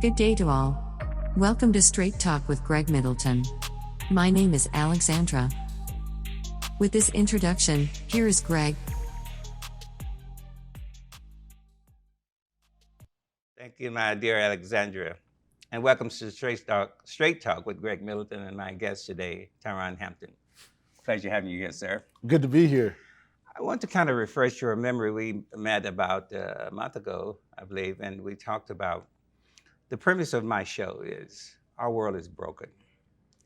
Good day to all. Welcome to Straight Talk with Greg Middleton. My name is Alexandra. With this introduction, here is Greg. Thank you, my dear Alexandra. And welcome to Straight Talk with Greg Middleton and my guest today, Tyron Hampton. Pleasure having you here, sir. Good to be here. I want to kind of refresh your memory. We met about a month ago, I believe, and we talked about the premise of my show is our world is broken.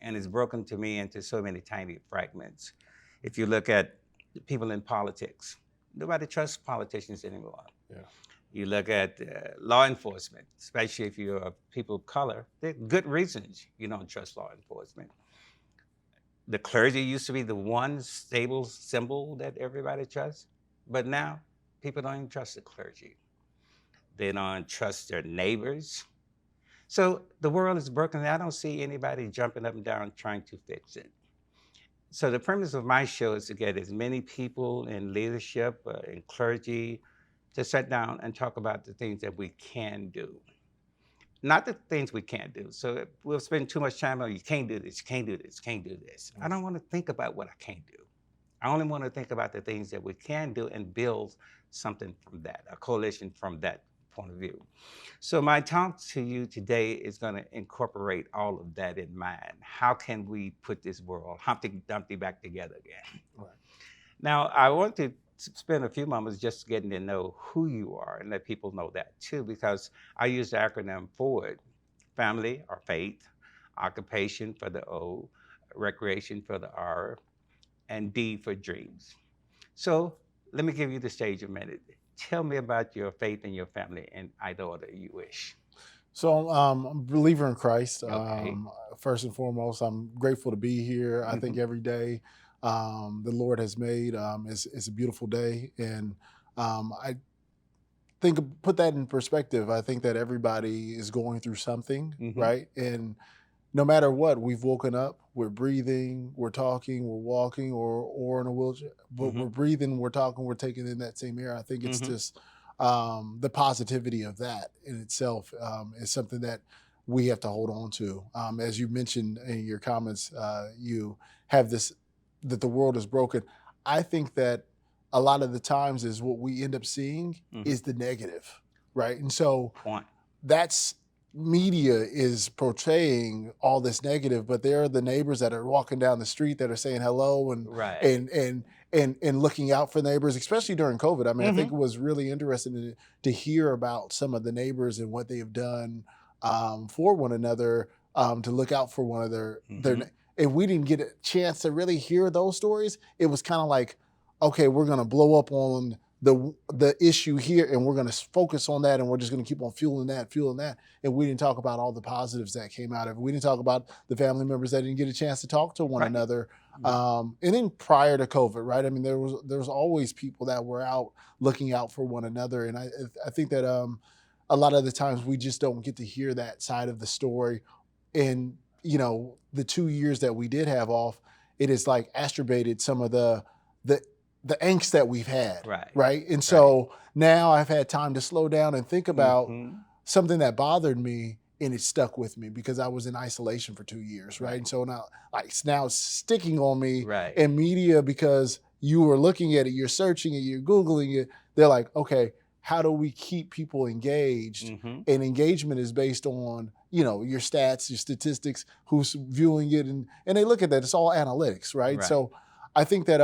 And it's broken to me into so many tiny fragments. If you look at the people in politics, nobody trusts politicians anymore. Yeah. You look at law enforcement, especially if you're of people of color, there are good reasons you don't trust law enforcement. The clergy used to be the one stable symbol that everybody trusts, but now people don't even trust the clergy. They don't trust their neighbors. So the world is broken, and I don't see anybody jumping up and down trying to fix it. So the premise of my show is to get as many people in leadership, in clergy, to sit down and talk about the things that we can do. Not the things we can't do. So we'll spend too much time on you can't do this, you can't do this, you can't do this. I don't want to think about what I can't do. I only want to think about the things that we can do and build something from that, a coalition from that point of view. So my talk to you today is going to incorporate all of that in mind. How can we put this world, Humpty Dumpty, back together again? Right. Now, I want to spend a few moments just getting to know who you are and let people know that too, because I use the acronym FORWARD: family or faith, occupation for the O, recreation for the R, and D for dreams. So let me give you the stage a minute. Tell me about your faith and your family in either order you wish. So I'm a believer in Christ. Okay. First and foremost, I'm grateful to be here. I think every day the Lord has made is a beautiful day. And I think, put that in perspective, I think that everybody is going through something, right? And no matter what, we've woken up, we're breathing, we're talking, we're walking, or in a wheelchair, but we're breathing, we're talking, we're taking in that same air. I think it's just the positivity of that in itself is something that we have to hold on to. As you mentioned in your comments, you have this, that the world is broken. I think that a lot of the times is what we end up seeing is the negative, right? And so that's, media is portraying all this negative, but there are the neighbors that are walking down the street that are saying hello and and looking out for neighbors, especially during COVID. I mean, I think it was really interesting to hear about some of the neighbors and what they have done for one another, to look out for one another. If we didn't get a chance to really hear those stories, it was kind of like, okay, we're gonna blow up on the issue here, and we're going to focus on that, and we're just going to keep on fueling that, and we didn't talk about all the positives that came out of it. We didn't talk about the family members that didn't get a chance to talk to one another. And then prior to COVID, right? I mean, there was always people that were out looking out for one another, and I think that a lot of the times we just don't get to hear that side of the story. And you know, the 2 years that we did have off, it has like astrabated some of the angst that we've had, right? And so now I've had time to slow down and think about something that bothered me, and it stuck with me because I was in isolation for 2 years, right? And so now, now it's sticking on me in media because you were looking at it, you're searching it, you're Googling it. They're like, okay, how do we keep people engaged? And engagement is based on, you know, your stats, your statistics, who's viewing it, and they look at that. It's all analytics, right? So I think that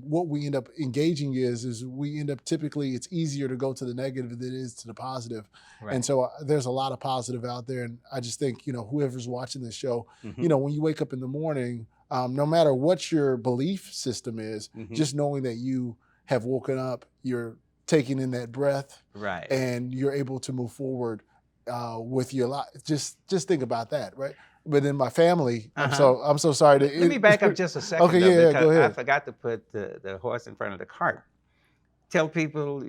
what we end up engaging is we end up typically, it's easier to go to the negative than it is to the positive. And so there's a lot of positive out there. And I just think, you know, whoever's watching this show, you know, when you wake up in the morning, no matter what your belief system is, just knowing that you have woken up, you're taking in that breath, and you're able to move forward with your life. Just think about that, right? But in my family, I'm so sorry Let me back up just a second. Okay, though, yeah, because go ahead. I forgot to put the horse in front of the cart. tell people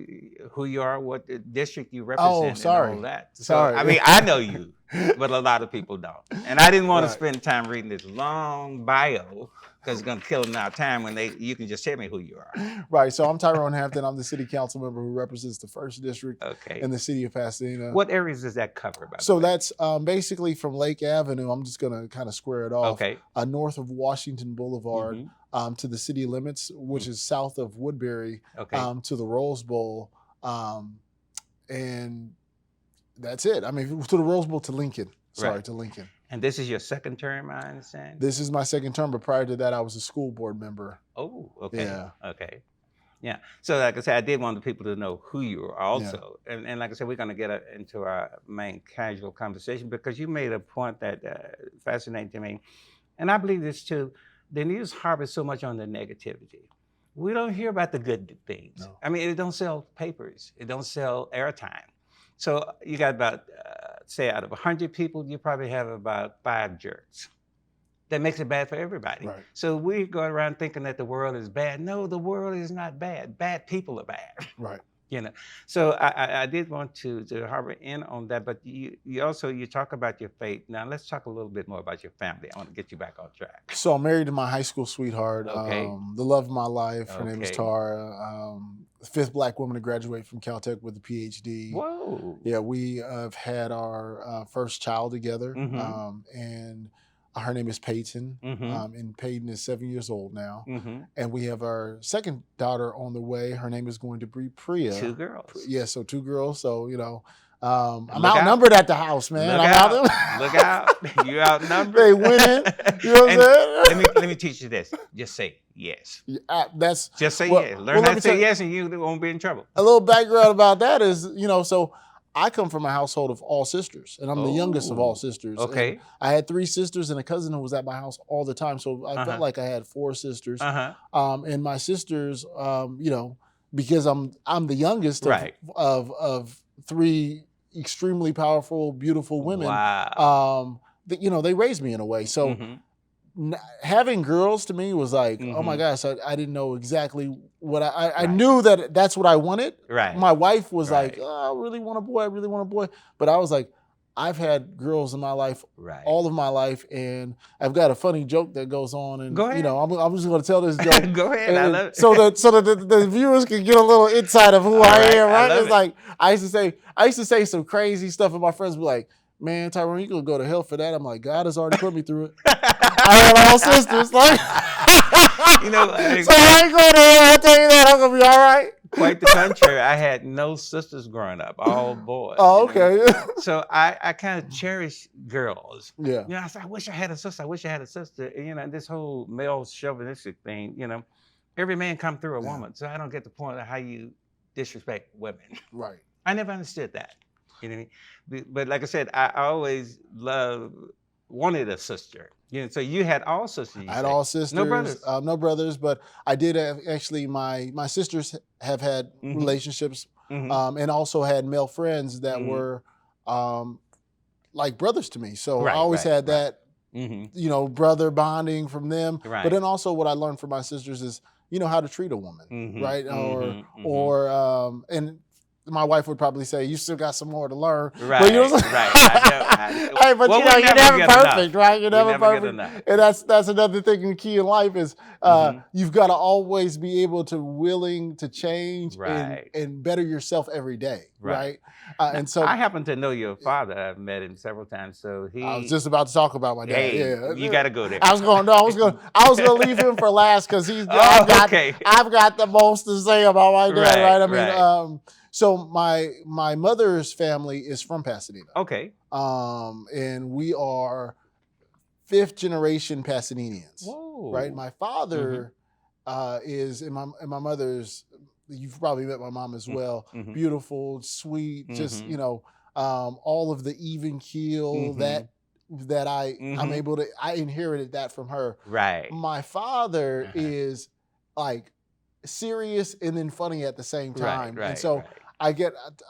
who you are, what the district you Oh, represent, and sorry. all that. So, Sorry. I mean, I know you, but a lot of people don't. And I didn't want to Right. spend time reading this long bio because it's going to kill them our time when you can just tell me who you are. Right. So I'm Tyron Hampton. I'm the city council member who represents the 1st District Okay. in the City of Pasadena. What areas does that cover, by the So way? that's basically from Lake Avenue. I'm just going to kind of square it off. Okay. North of Washington Boulevard to the city limits, which is south of Woodbury, Okay. to the Rose Bowl. And that's it. I mean, to the Rose Bowl to Lincoln. Sorry, Right. to Lincoln. And this is your second term, I understand? This is my second term, but prior to that, I was a school board member. Oh, okay. Yeah. Okay. Yeah. So like I said, I did want the people to know who you are also. Yeah. And like I said, we're going to get into our main casual conversation because you made a point that fascinated to me. And I believe this too. The news harbors so much on the negativity. We don't hear about the good things. No. I mean, it don't sell papers. It don't sell airtime. So you got about, say, out of 100 people, you probably have about 5 jerks. That makes it bad for everybody. Right. So we go around thinking that the world is bad. No, the world is not bad. Bad people are bad. Right. You know. So I did want to harbor in on that, but you also talk about your faith. Now let's talk a little bit more about your family. I want to get you back on track. So I'm married to my high school sweetheart, Okay. The love of my life. Her name is Okay. Tara. The 5th Black woman to graduate from Caltech with a PhD. Whoa. Yeah, we have had our first child together, and her name is Peyton, and Peyton is 7 years old now. And we have our second daughter on the way. Her name is going to be Priya. 2 girls. Yeah, so 2 girls. So, you know, I'm Look out. outnumbered at the house, man. Look I'm out. Look out. You're outnumbered. They winning. You know what I'm saying? Let me teach you this. Just say yes. That's Just say well, yes. well, Learn let how me to say tell you- yes and you won't be in trouble. A little background about that is, you know, so I come from a household of all sisters, and I'm the youngest of all sisters. Okay. And I had 3 sisters and a cousin who was at my house all the time, so I felt like I had 4 sisters. And my sisters, you know, because I'm the youngest Right. of 3 extremely powerful, beautiful women. Wow. You know, they raised me in a way. So having girls to me was like, oh my gosh, I didn't know exactly what I knew that that's what I wanted. Right. My wife was like, Right. oh, I really want a boy. I really want a boy. But I was like, I've had girls in my life Right. all of my life, and I've got a funny joke that goes on. And Go ahead. you know, I'm just going to tell this joke. Go ahead. I love it. So that the viewers can get a little insight of who I right. am. I Right? love It's it. like I used to say some crazy stuff, and my friends would be like, man, Tyron, you gonna go to hell for that. I'm like, God has already put me through it. I had all sisters. Like, You know, so I ain't going to hell. I'll tell you that. I'm gonna be all right. quite the contrary. I had no sisters growing up, all boys. Oh, you know? okay. So I kind of cherish girls. Yeah. You know, I said, I wish I had a sister. I wish I had a sister. And, you know, this whole male chauvinistic thing, you know, every man come through a woman. So I don't get the point of how you disrespect women. Right. I never understood that. You know what I mean? But like I said, I always wanted a sister. You know, so you had all sisters. You I had say. all sisters. No brothers. No brothers, but I did have, actually, my sisters have had relationships and also had male friends that were like brothers to me. So I always had that, you know, brother bonding from them. Right. But then also what I learned from my sisters is, you know, how to treat a woman, right? And my wife would probably say, you still got some more to learn. Right, But, you know, right. I know. Hey, but Well, you know, we you're never never get perfect, enough. right? You're We never never get perfect. enough. And that's another thing and key in life is you've got to always be able to willing to change Right. and better yourself every day, Right. right? And so I happen to know your father. I've met him several times. So I was just about to talk about my dad. Hey, yeah, you got to go there. I was going to leave him for last because okay. I've got the most to say about my dad, right? I mean, right. So my mother's family is from Pasadena. Okay. And we are 5th generation Pasadenians. Whoa. Right? My father is, and my mother's, you've probably met my mom as well, beautiful, sweet, just, you know, all of the even keel that I inherited that from her. Right. My father is like serious and then funny at the same time. Right. And so right.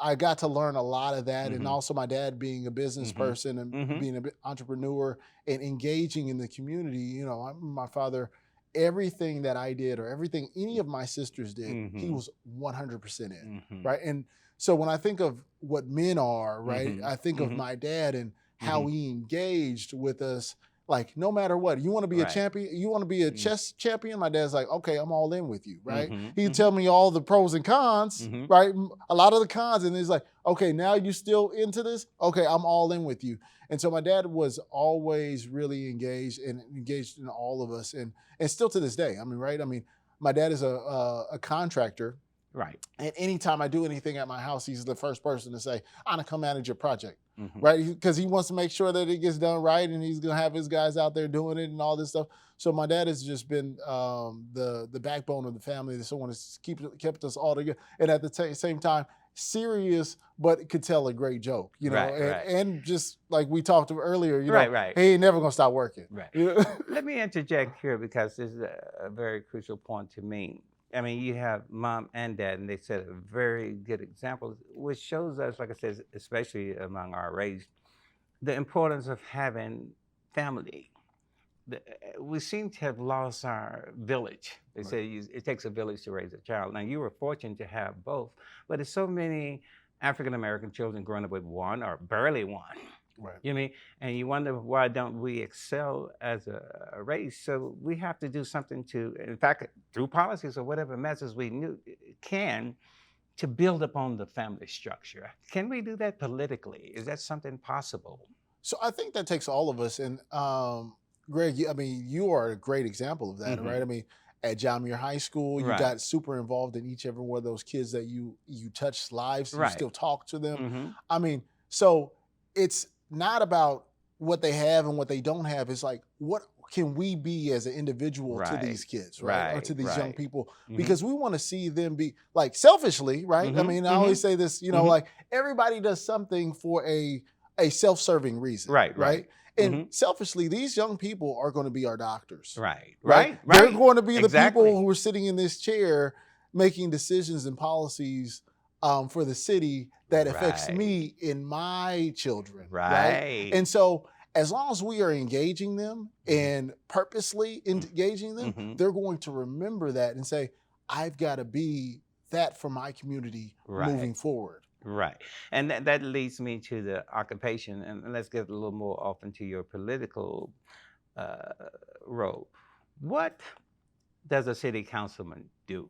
I got to learn a lot of that, and also my dad being a business person and being an entrepreneur and engaging in the community. You know, my father everything that I did or everything any of my sisters did, he Mhm. was 100% in, Mhm. right? And so when I think of what men are, right, Mhm. I think of Mhm. my dad and how Mhm. he engaged with us. Like, no matter what, you want to be a Right. champion, you want to be a Mm. chess champion. My dad's like, okay, I'm all in with you, right? Mhm. He'd Mhm. tell me all the pros and cons, Mhm. right? A lot of the cons, and he's like, okay, now you still into this? Okay, I'm all in with you. And so my dad was always really engaged and engaged in all of us, and still to this day. I mean, right? I mean, my dad is a contractor, Right. and anytime I do anything at my house, he's the first person to say, "I'm gonna come manage your project," Mhm. right? Because he wants to make sure that it gets done right, and he's gonna have his guys out there doing it and all this stuff. So my dad has just been the backbone of the family. That someone has kept us all together, and at the same time, serious but could tell a great joke, you know, Right. Right. and just like we talked earlier, you know, Right. Right. he ain't never gonna stop working. Right. You know? Let me interject here because this is a very crucial point to me. I mean, you have mom and dad, and they set a very good example, which shows us, like I said, especially among our race, the importance of having family. We seem to have lost our village. They Right. say it takes a village to raise a child. Now, you were fortunate to have both, but there's so many African American children growing up with one or barely one. Right. You know what I mean? And you wonder why don't we excel as a race? So we have to do something to, in fact, through policies or whatever methods we can, to build upon the family structure. Can we do that politically? Is that something possible? So I think that takes all of us. And Greg, I mean, you are a great example of that, right? I Mhm. mean, at Jamir High School, you Right. got super involved in each every one of those kids that you touched lives. You Right. still talk to them. hmm I mean, so it's not about what they have and what they don't have. It's like, what can we be as an individual to these Right. kids, right? Or Right. to these young Right. people, hmm because we want to see them be like selfishly, right? I hmm mean, I hmm always say this, you know, hmm like everybody does something for a self-serving reason, Right. right? Right. And hmm selfishly, these young people are going to be our doctors, Right. right? Right. They're Right. going to be the people Exactly. who are sitting in this chair making decisions and policies for the city that affects Right. me and my children, right? Right. And so as long as we are engaging them Mhm. and purposely engaging them, Mhm. they're going to remember that and say, I've got to be that for my community moving Right. forward. Right. And that leads me to the occupation. And let's get a little more often to your political uh, role. What does a city councilman do?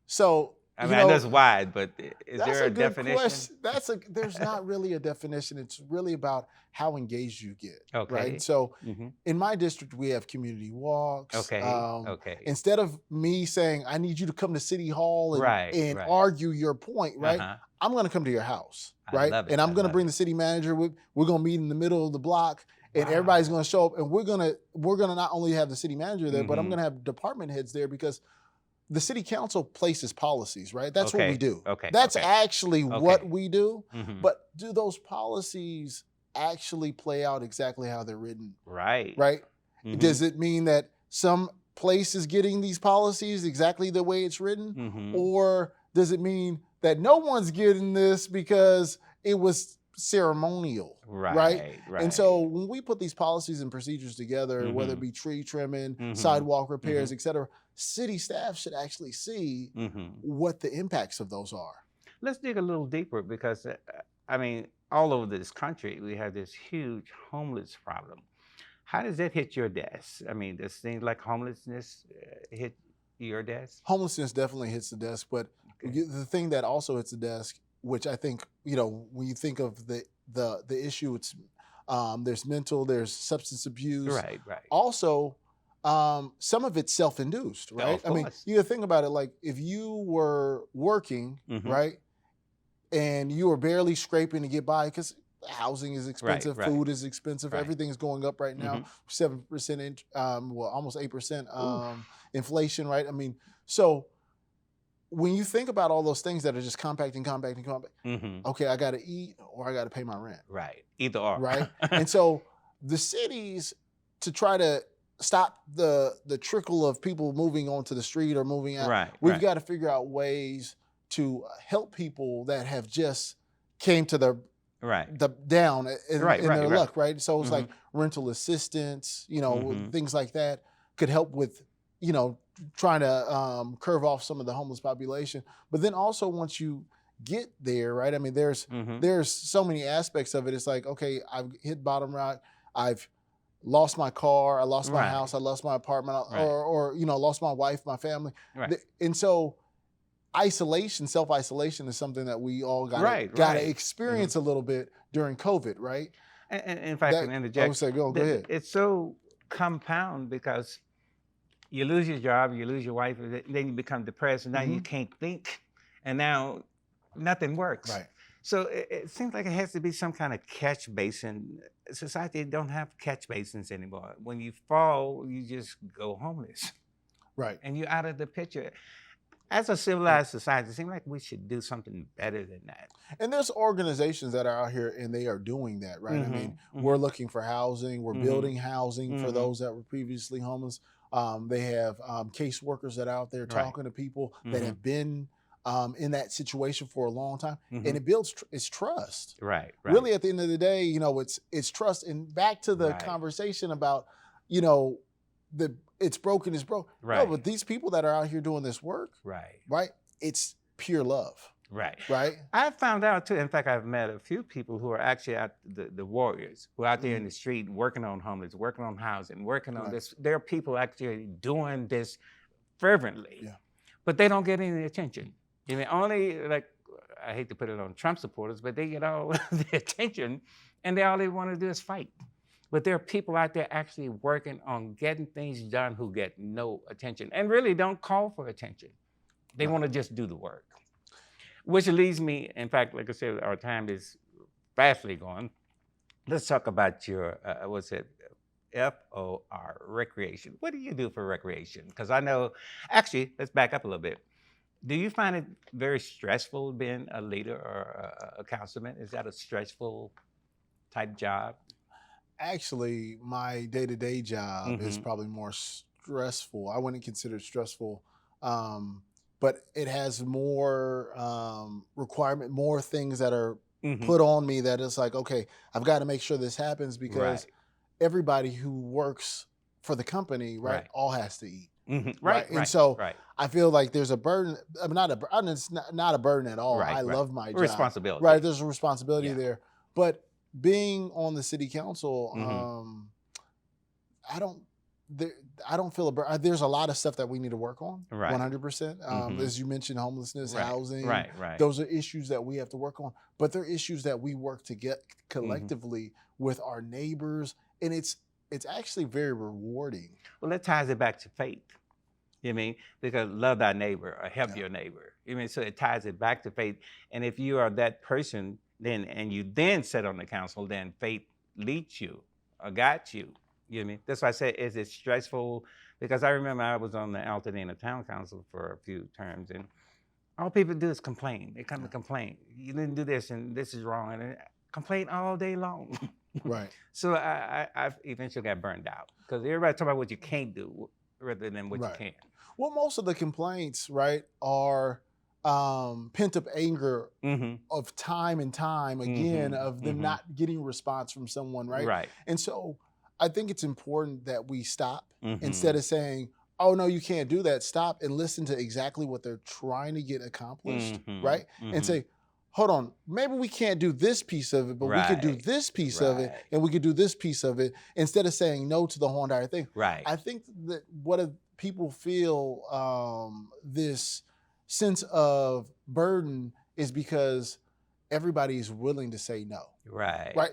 So, I you mean, I know know, it's wide, but is that's there a a good definition? question. There's not really a definition. It's really about how engaged you get, right? Okay. So hmm in my district, we have community walks. Okay. Okay. Instead of me saying, I need you to come to City Hall Right. and Right. argue your point, right? Uh-huh. I'm going to come to your house, I right? love it. And I'm I going to love bring it. the city manager. We're going to meet in the middle of the block, and everybody's Wow. going to show up. And we're going to not only have the city manager there, but I'm hmm going to have department heads there, because the city council places policies, right? That's what we Okay. do. Okay. That's Okay. actually what Okay. we do. hmm But do those policies actually play out exactly how they're written, Right. right? hmm Does it mean that some place is getting these policies exactly the way it's written? hmm Or does it mean that no one's getting this because it was ceremonial, right? Right. And so Right. when we put these policies and procedures together, whether it hmm be tree trimming, hmm sidewalk hmm repairs, et cetera, city staff should actually see hmm what the impacts of those are. Let's dig a little deeper because, I mean, all over this country, we have this huge homeless problem. How does that hit your desk? I mean, does things like homelessness hit your desk? Homelessness definitely hits the desk, but Okay. the thing that also hits the desk, which I think, you know, when you think of the issue, it's there's mental, there's substance abuse. Right, right. Also, some of it's self-induced, Yeah, right? of I mean, course. you think about it, like if you were working, hmm right, and you were barely scraping to get by, because housing is Right, expensive, right, food is expensive, right. everything's going up right now, hmm 7%, well, almost 8% Oof. inflation, right? I mean, so when you think about all those things that are just compacting, hmm okay, I got to eat or I got to pay my rent, Right. Either or. right? And so the cities, to try to stop the trickle of people moving onto the street or moving out, Right, we've right. got to figure out ways to help people that have just came to Right. the down in Right, their right, right. luck, right? So it's hmm like rental assistance, you know, hmm things like that could help with you know, trying to curve off some of the homeless population. But then also once you get there, right? I mean, there's so many aspects of it. It's like, okay, I've hit bottom rock. I've lost my car. I lost my house. I lost my apartment, or you know, lost my wife, my family. And so self-isolation is something that we all gotta experience a little bit during COVID, right? And if I can interject, I would say, go ahead. It's so compound because you lose your job, you lose your wife, then you become depressed, and now you can't think, and now nothing works. Right. So it seems like it has to be some kind of catch basin. Society don't have catch basins anymore. When you fall, you just go homeless. Right. And you're out of the picture. As a civilized society, it seems like we should do something better than that. And there's organizations that are out here and they are doing that, right? I mean, we're looking for housing, we're building housing for those that were previously homeless. They have caseworkers that are out there talking to people that have been in that situation for a long time, and it builds it's trust. Right. Really, at the end of the day, you know, it's trust. And back to the conversation about, you know, it's broken is broke. Right. No, but these people that are out here doing this work, right, it's pure love. Right. I found out too. In fact, I've met a few people who are actually the warriors who are out there in the street working on homeless, working on housing, working on this. There are people actually doing this fervently, but they don't get any attention. I mean, only, like, I hate to put it on Trump supporters, but they get all the attention, and all they want to do is fight. But there are people out there actually working on getting things done who get no attention and really don't call for attention. They want to just do the work. Which leads me, in fact, like I said, our time is fastly gone. Let's talk about your, FOR, recreation. What do you do for recreation? Because I know, actually, let's back up a little bit. Do you find it very stressful being a leader or a councilman? Is that a stressful type job? Actually, my day-to-day job is probably more stressful. I wouldn't consider it stressful, but it has more requirement, more things that are put on me that it's like, okay, I've got to make sure this happens because everybody who works for the company, all has to eat. And so I feel like there's a burden. I'm not it's not a burden at all. I love my job. Responsibility. Right. There's a responsibility there. But being on the city council, I don't feel a burden. There's a lot of stuff that we need to work on. 100%. As you mentioned, homelessness, housing. Those are issues that we have to work on. But they're issues that we work to get collectively with our neighbors. And it's actually very rewarding. Well, that ties it back to faith. You know what I mean? Because love thy neighbor or help your neighbor. You know what I mean? So it ties it back to faith. And if you are that person, and you then sit on the council, then faith leads you or guides you. You know what I mean? That's why I say, is it stressful? Because I remember I was on the Pasadena Town Council for a few terms, and all people do is complain. They come and complain. You didn't do this, and this is wrong, and complain all day long. So I eventually got burned out because everybody talk about what you can't do rather than what you can. Well, most of the complaints, are pent-up anger of time and time again of them not getting a response from someone, right? And so I think it's important that we stop instead of saying, oh, no, you can't do that. Stop and listen to exactly what they're trying to get accomplished, right? And say, hold on, maybe we can't do this piece of it, but we could do this piece of it, and we could do this piece of it, instead of saying no to the whole entire thing. I think that what people feel this sense of burden is because everybody is willing to say no.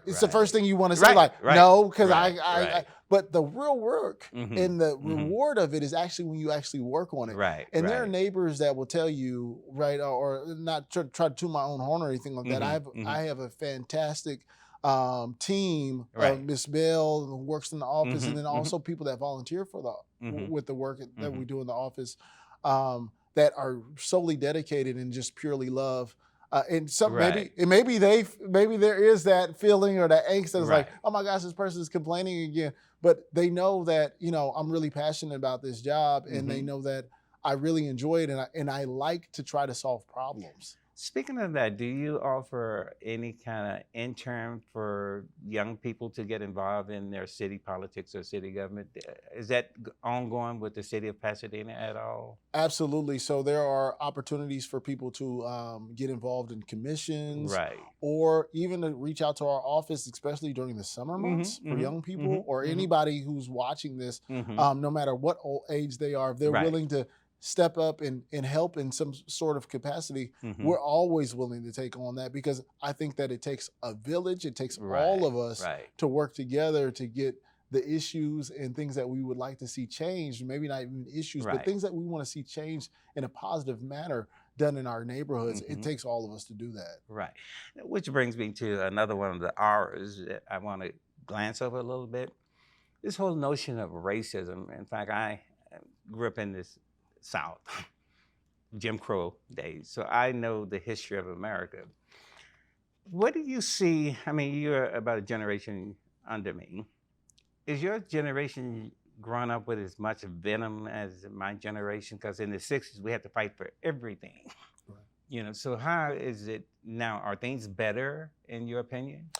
It's the first thing you want to say, no, because but the real work and the reward of it is actually when you actually work on it. And there are neighbors that will tell you, or not try to toot my own horn or anything like that. I have a fantastic team of Miss Bell who works in the office, and then also people that volunteer for with the work that we do in the office, that are solely dedicated and just purely love. And some maybe there is that feeling or that angst that's like, oh my gosh, this person is complaining again. But they know that, I'm really passionate about this job, and they know that I really enjoy it, and I like to try to solve problems. Speaking of that, do you offer any kind of intern for young people to get involved in their city politics or city government? Is that ongoing with the city of Pasadena at all? Absolutely. So there are opportunities for people to get involved in commissions Right. or even to reach out to our office, especially during the summer months for young people or anybody who's watching this, no matter what old age they are, if they're Right. willing to step up and help in some sort of capacity, we're always willing to take on that because I think that it takes a village. It takes all of us to work together to get the issues and things that we would like to see changed, maybe not even issues, but things that we want to see changed in a positive manner done in our neighborhoods. It takes all of us to do that. Right. Which brings me to another one of the R's that I want to glance over a little bit. This whole notion of racism. In fact, I grew up in this South, Jim Crow days, so I know the history of America. What do you see? I mean, you're about a generation under me. Is your generation growing up with as much venom as my generation? Because in the 60s, we had to fight for everything. Right. So how is it now? Are things better in your opinion?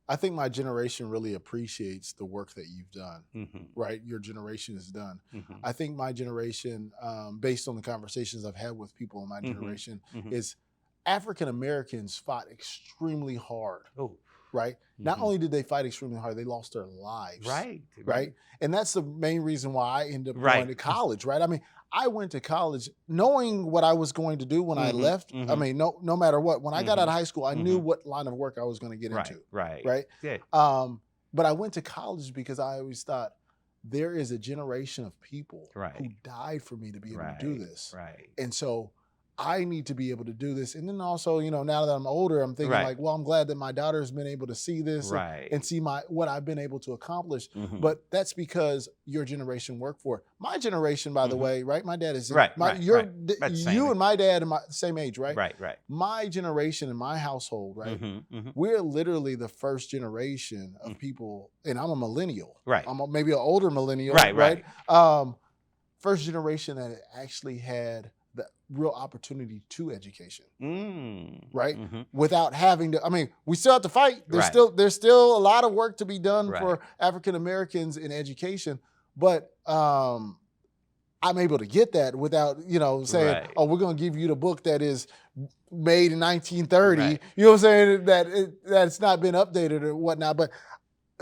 I think my generation really appreciates the work that you've done, right? Your generation has done. I think my generation, based on the conversations I've had with people in my generation, is African Americans fought extremely hard. Right? Not only did they fight extremely hard, they lost their lives. Right? And that's the main reason why I ended up going to college, right? I mean, I went to college knowing what I was going to do when I left. I mean, no matter what. When I got out of high school, I knew what line of work I was going to get into. Right? Good. But I went to college because I always thought there is a generation of people who died for me to be able to do this. And so I need to be able to do this. And then also, now that I'm older, I'm thinking like, well, I'm glad that my daughter has been able to see this and see what I've been able to accomplish. But that's because your generation worked for it. My generation, by the way, right? My dad is you and my dad are the same age, right? Right. My generation in my household, right? We're literally the first generation of people, and I'm a millennial. I'm maybe an older millennial, right? First generation that actually had the real opportunity to education, right? Without having to, I mean, we still have to fight. There's still a lot of work to be done for African Americans in education, but I'm able to get that without, saying, oh, we're going to give you the book that is made in 1930. You know what I'm saying? That's not been updated or whatnot. But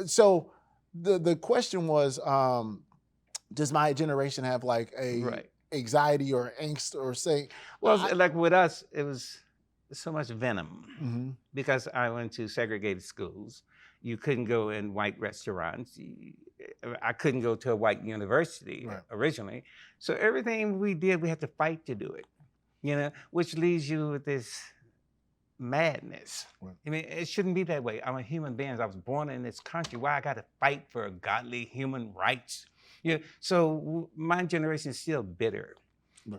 so the question was, does my generation have like a anxiety or angst or say, like with us, it was so much venom because I went to segregated schools. You couldn't go in white restaurants. I couldn't go to a white university originally. So everything we did, we had to fight to do it, which leaves you with this madness. I mean, it shouldn't be that way. I'm a human being. I was born in this country. Why I got to fight for godly human rights? So my generation is still bitter.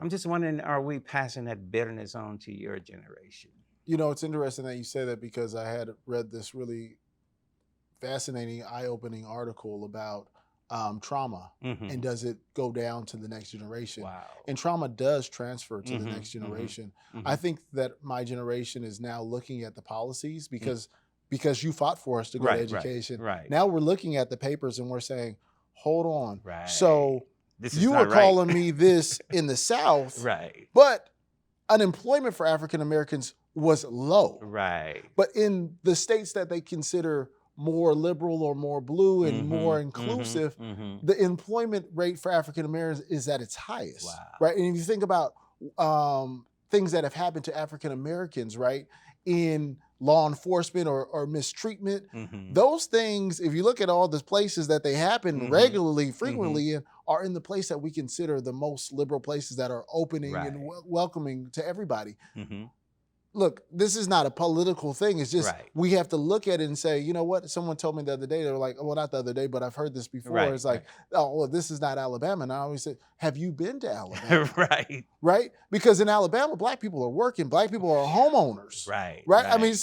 I'm just wondering, are we passing that bitterness on to your generation? It's interesting that you say that because I had read this really fascinating, eye-opening article about trauma and does it go down to the next generation? Wow. And trauma does transfer to the next generation. I think that my generation is now looking at the policies because you fought for us to go to education. Now we're looking at the papers and we're saying, hold on. So you were calling me this in the South, but unemployment for African Americans was low. But in the states that they consider more liberal or more blue and more inclusive, the employment rate for African Americans is at its highest. Right? And if you think about things that have happened to African Americans, right, in law enforcement or mistreatment, those things, if you look at all the places that they happen regularly, frequently in, are in the place that we consider the most liberal places that are opening and welcoming to everybody. Look, this is not a political thing. It's just we have to look at it and say, you know what? Someone told me the other day, they were like, well, not the other day, but I've heard this before. It's like, oh, well, this is not Alabama. And I always say, have you been to Alabama? Right? Because in Alabama, Black people are working. Black people are homeowners. I mean,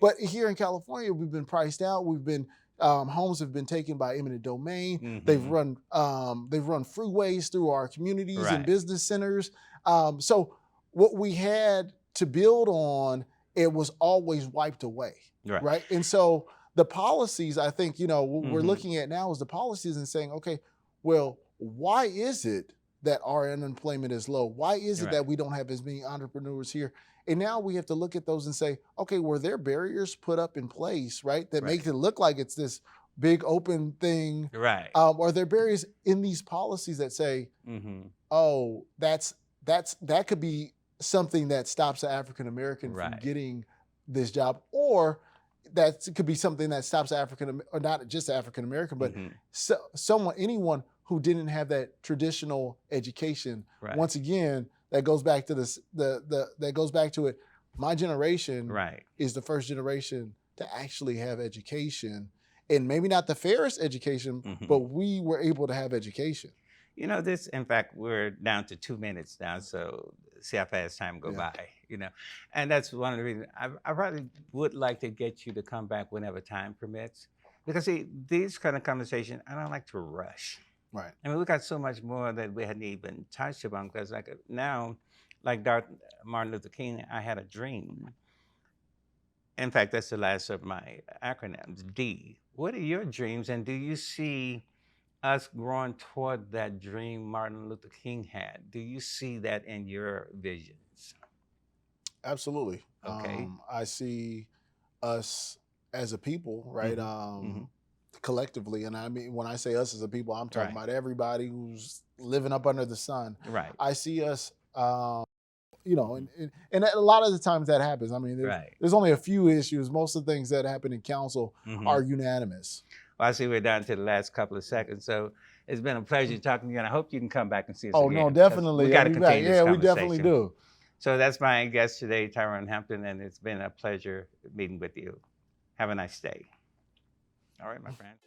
but here in California, we've been priced out. We've been, homes have been taken by eminent domain. They've run freeways through our communities and business centers. So what we had to build on, it was always wiped away, Right. right? And so the policies, I think, you know, what we're Mhm. looking at now is the policies and saying, okay, well, why is it that our unemployment is low? Why is it Right. that we don't have as many entrepreneurs here? And now we have to look at those and say, okay, were there barriers put up in place, right, that Right. make it look like it's this big open thing? Right. Are there barriers in these policies that say, Mhm. oh, that could be something that stops an African American from Right. getting this job, or that could be something that stops African, or not just African American, but Mhm. anyone who didn't have that traditional education. Right. Once again, that goes back to this, that goes back to it. My generation Right. is the first generation to actually have education, and maybe not the fairest education, Mhm. but we were able to have education. You know, this, in fact, we're down to 2 minutes now, so see how fast time go Yeah. by, you know. And that's one of the reasons I probably would like to get you to come back whenever time permits. Because see, these kind of conversations, I don't like to rush. Right. I mean, we got so much more that we hadn't even touched upon, because like now, like Martin Luther King, I had a dream. In fact, that's the last of my acronyms, D. What are your dreams, and do you see us growing toward that dream Martin Luther King had? Do you see that in your visions? Absolutely. Okay. I see us as a people, right? Mhm. Collectively, and I mean, when I say us as a people, I'm talking Right. about everybody who's living up under the sun. Right. I see us, you know, and a lot of the times that happens. I mean, Right. there's only a few issues. Most of the things that happen in council Mhm. are unanimous. Well, I see we're down to the last couple of seconds, so it's been a pleasure talking to you, and I hope you can come back and see us Oh again. no, 'Cause definitely. we got to I'll be back. continue this Yeah, we definitely conversation. do. So that's my guest today, Tyron Hampton, and it's been a pleasure meeting with you. Have a nice day. All right, my friend.